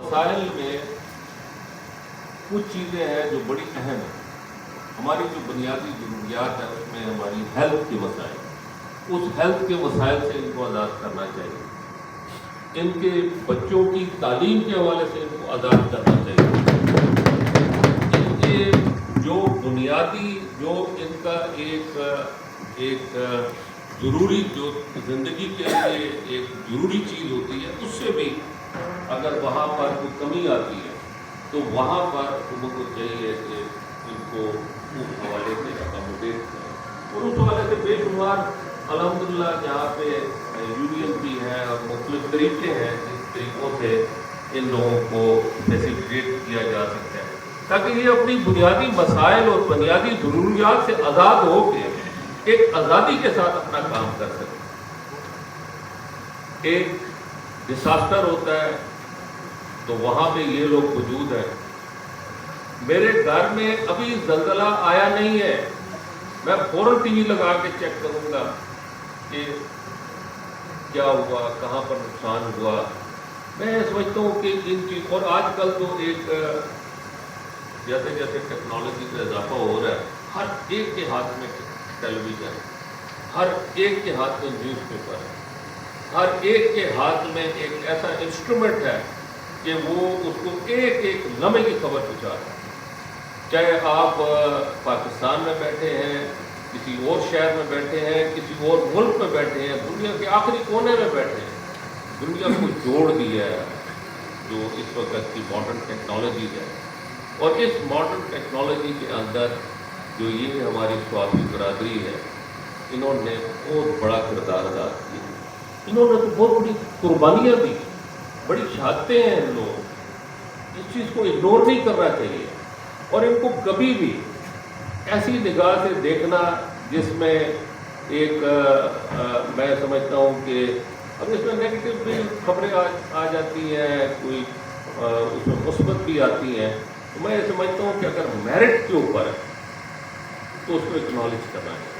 مسائل میں کچھ چیزیں ہیں جو بڑی اہم ہیں. ہماری جو بنیادی ضروریات ہیں اس میں ہماری ہیلتھ کے مسائل، اس ہیلتھ کے مسائل سے ان کو آزاد کرنا چاہیے. ان کے بچوں کی تعلیم کے حوالے سے ان کو آزاد کرنا چاہیے. ان کے جو بنیادی جو ان کا ایک ضروری جو زندگی کے لیے ایک ضروری چیز ہوتی ہے، اس سے بھی اگر وہاں پر کوئی کمی آتی ہے تو وہاں پر حکومت کو چاہیے کہ ان کو اس حوالے سے اکاموڈیٹ کریں. اور اس حوالے سے بے شمار الحمدللہ جہاں پہ یونین بھی ہے اور مختلف طریقے ہیں جس طریقوں سے ان لوگوں کو فیسیلیٹیٹ کیا جا سکتا ہے تاکہ یہ اپنی بنیادی مسائل اور بنیادی ضروریات سے آزاد ہو کے ایک آزادی کے ساتھ اپنا کام کر سکیں. ایک ڈساسٹر ہوتا ہے تو وہاں پہ یہ لوگ موجود ہیں. میرے گھر میں ابھی زلزلہ آیا نہیں ہے، میں فوراً ٹی وی لگا کے چیک کروں گا کہ کیا ہوا، کہاں پر نقصان ہوا. میں سمجھتا ہوں کہ ان چیز اور آج کل تو ایک جیسے جیسے ٹیکنالوجی کا اضافہ ہو رہا ہے، ہر ایک کے ہاتھ میں ٹیلی ویژن ہے، ہر ایک کے ہاتھ میں نیوز پیپر ہے، ہر ایک کے ہاتھ میں ایک ایسا انسٹرومنٹ ہے کہ وہ اس کو ایک ایک لمحے کی خبر پہنچا رہا ہے. چاہے آپ پاکستان میں بیٹھے ہیں، کسی اور شہر میں بیٹھے ہیں، کسی اور ملک میں بیٹھے ہیں، دنیا کے آخری کونے میں بیٹھے ہیں، دنیا کو جوڑ دیا ہے جو اس وقت کی ماڈرن ٹیکنالوجیز ہے. اور اس ماڈرن ٹیکنالوجی کے اندر جو یہ ہماری سواتی برادری ہے، انہوں نے بہت بڑا کردار ادا کیا. انہوں نے تو بہت بڑی قربانیاں دی، بڑی شہادتیں ہیں. ان لوگ اس چیز کو اگنور نہیں کرنا چاہیے اور ان کو کبھی بھی ایسی نگاہ سے دیکھنا جس میں ایک میں سمجھتا ہوں کہ اب اس میں نیگیٹو بھی خبریں آ جاتی ہیں، کوئی اس میں مثبت بھی آتی ہیں. تو میں سمجھتا ہوں کہ اگر میرٹ کے اوپر ہے تو اس کو اکنالج کرنا ہے.